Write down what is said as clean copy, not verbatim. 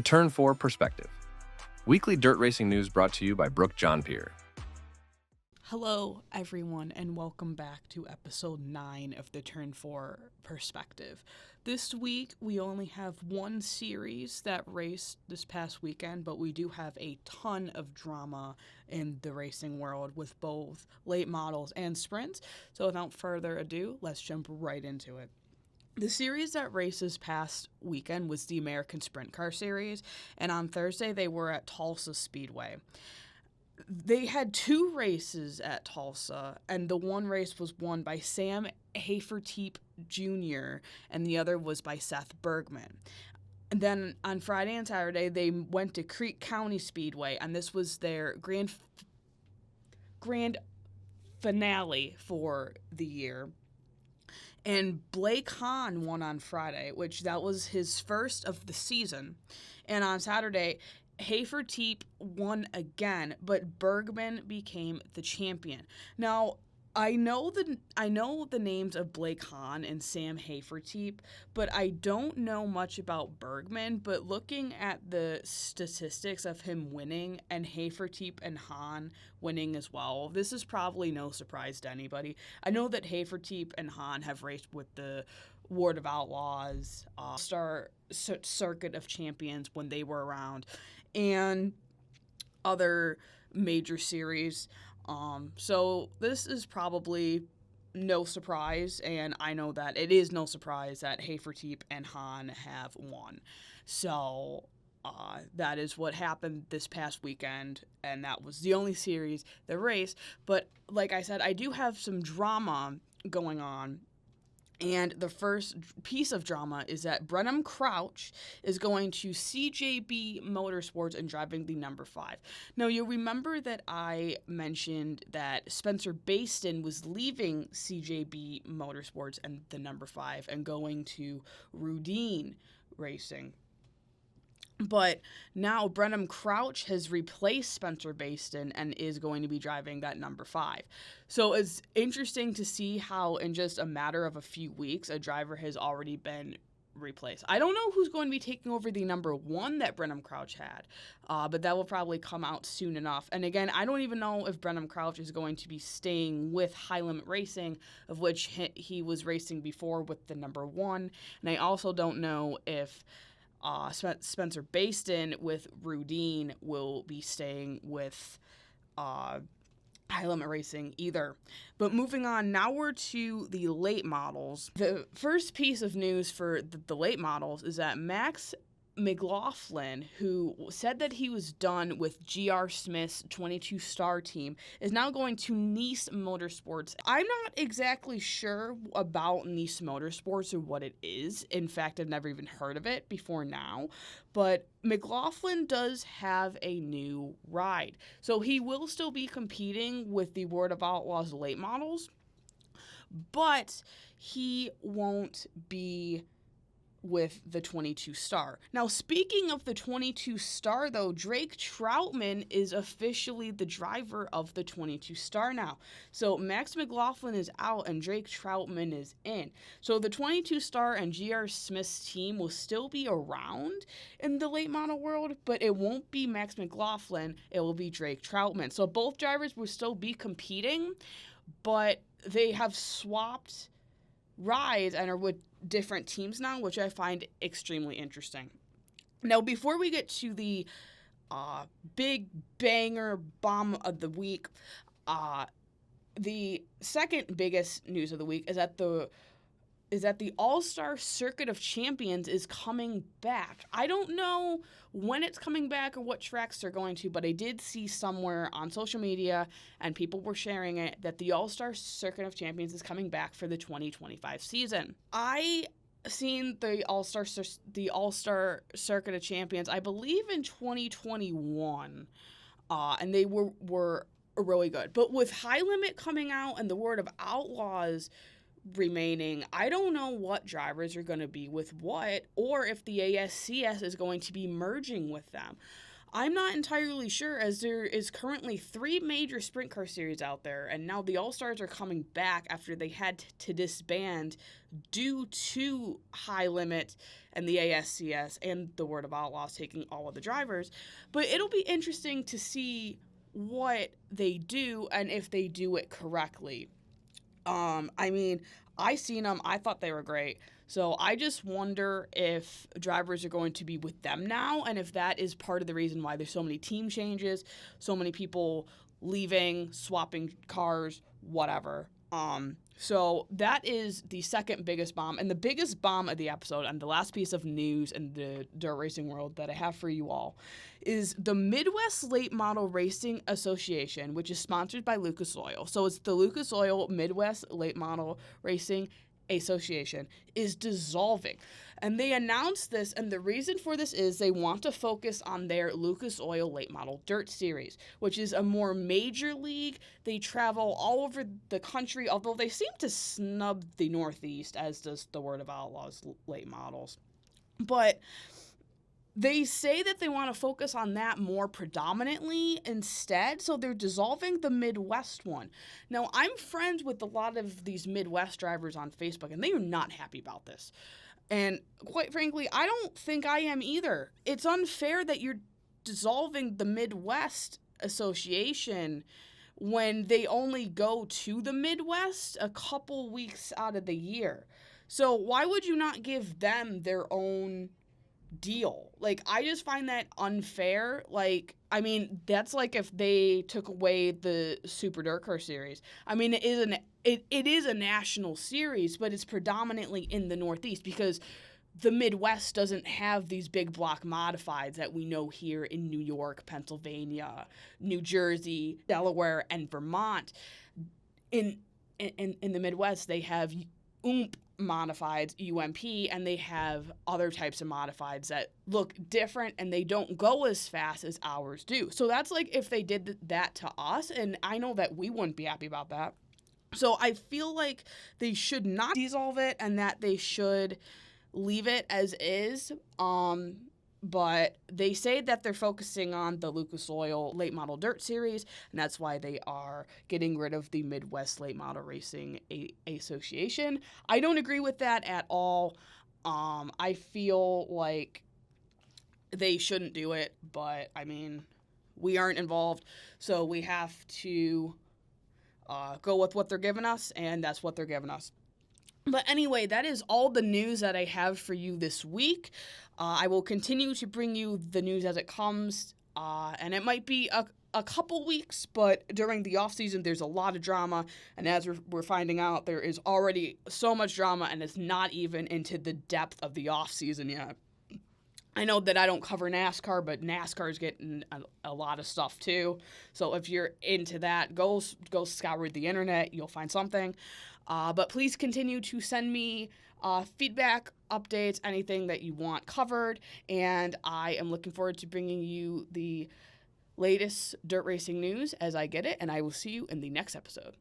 The Turn 4 Perspective. Weekly dirt racing news brought to you by Brooke John Peer. Hello, everyone, and welcome back to episode 9 of the Turn 4 Perspective. This week, we only have one series that raced this past weekend, but we do have a ton of drama in the racing world with both late models and sprints. So without further ado, let's jump right into it. The series that raced this past weekend was the American Sprint Car Series, and on Thursday, they were at Tulsa Speedway. They had two races at Tulsa, and the one race was won by Sam Hafertepe Jr., and the other was by Seth Bergman. And then on Friday and Saturday, they went to Creek County Speedway, and this was their grand finale for the year. And Blake Hahn won on Friday, which that was his first of the season. And on Saturday, Hafertepe won again, but Bergman became the champion. Now, I know the names of Blake Hahn and Sam Hafertepe, but I don't know much about Bergman. But looking at the statistics of him winning and Hafertepe and Hahn winning as well, this is probably no surprise to anybody. I know that Hafertepe and Hahn have raced with the Ward of Outlaws, Star Circuit of Champions when they were around, and other major series. So this is probably no surprise, and I know that it is no surprise that Hafertepe and Hahn have won. So that is what happened this past weekend, and that was the only series that raced. But like I said, I do have some drama going on. And the first piece of drama is that Brenham Crouch is going to CJB Motorsports and driving the number 5. Now, you'll remember that I mentioned that Spencer Baston was leaving CJB Motorsports and the number 5 and going to Rudine Racing. But now Brenham Crouch has replaced Spencer Baston and is going to be driving that number 5. So it's interesting to see how in just a matter of a few weeks, a driver has already been replaced. I don't know who's going to be taking over the number 1 that Brenham Crouch had, but that will probably come out soon enough. And again, I don't even know if Brenham Crouch is going to be staying with High Limit Racing, of which he was racing before with the number 1. And I also don't know if Spencer Baston with Rudine will be staying with High Limit Racing either. But moving on, now we're to the late models. The first piece of news for the late models is that Max McLaughlin, who said that he was done with GR Smith's 22 Star team, is now going to Nice Motorsports. I'm not exactly sure about Nice Motorsports or what it is. In fact, I've never even heard of it before now. But McLaughlin does have a new ride. So he will still be competing with the World of Outlaws late models, but he won't be with the 22 Star. Now, speaking of the 22 Star, though, Drake Troutman is officially the driver of the 22 Star now. So Max McLaughlin is out and Drake Troutman is in. So the 22 Star and GR Smith's team will still be around in the late model world, but it won't be Max McLaughlin, it will be Drake Troutman. So both drivers will still be competing, but they have swapped rides and are with different teams now, which I find extremely interesting. Now, before we get to the big banger bomb of the week, the second biggest news of the week is that the All-Star Circuit of Champions is coming back. I don't know when it's coming back or what tracks they're going to, but I did see somewhere on social media, and people were sharing it, that the All-Star Circuit of Champions is coming back for the 2025 season. I seen the All-Star Circuit of Champions, I believe in 2021, and they were really good. But with High Limit coming out and the World of Outlaws remaining, I don't know what drivers are going to be with what, or if the ASCS is going to be merging with them. I'm not entirely sure, as there is currently 3 major sprint car series out there, and now the All-Stars are coming back after they had to disband due to High Limit and the ASCS and the Word of Outlaws taking all of the drivers. But it'll be interesting to see what they do and if they do it correctly. I mean, I seen them. I thought they were great. So I just wonder if drivers are going to be with them now, and if that is part of the reason why there's so many team changes, so many people leaving, swapping cars, whatever. So that is the second biggest bomb, and the biggest bomb of the episode, and the last piece of news in the dirt racing world that I have for you all, is the Midwest Late Model Racing Association, which is sponsored by Lucas Oil. So it's the Lucas Oil Midwest Late Model Racing Association is dissolving. And they announced this, and the reason for this is they want to focus on their Lucas Oil Late Model Dirt Series, which is a more major league. They travel all over the country, although they seem to snub the Northeast, as does the Word of Outlaws Late Models. But they say that they want to focus on that more predominantly instead, so they're dissolving the Midwest one. Now, I'm friends with a lot of these Midwest drivers on Facebook, and they are not happy about this. And quite frankly, I don't think I am either. It's unfair that you're dissolving the Midwest Association when they only go to the Midwest a couple weeks out of the year. So why would you not give them their own deal? Like, I just find that unfair. Like, I mean, that's like if they took away the Super Dirt Car series. I mean, it is a national series, but it's predominantly in the Northeast because the Midwest doesn't have these big block modifieds that we know here in New York, Pennsylvania, New Jersey, Delaware, and Vermont. In the Midwest, they have modifieds, UMP, and they have other types of modifieds that look different and they don't go as fast as ours do. So that's like if they did that to us, and I know that we wouldn't be happy about that. So I feel like they should not dissolve it and that they should leave it as is. But they say that they're focusing on the Lucas Oil Late Model Dirt Series, and that's why they are getting rid of the Midwest Late Model Racing Association. I don't agree with that at all. I feel like they shouldn't do it, but, I mean, we aren't involved, so we have to go with what they're giving us, and that's what they're giving us. But anyway, that is all the news that I have for you this week. I will continue to bring you the news as it comes, and it might be a couple weeks, but during the off season, there's a lot of drama, and as we're finding out, there is already so much drama, and it's not even into the depth of the off season yet. I know that I don't cover NASCAR, but NASCAR is getting a lot of stuff too. So if you're into that, go scour the internet. You'll find something. But please continue to send me feedback, updates, anything that you want covered. And I am looking forward to bringing you the latest dirt racing news as I get it. And I will see you in the next episode.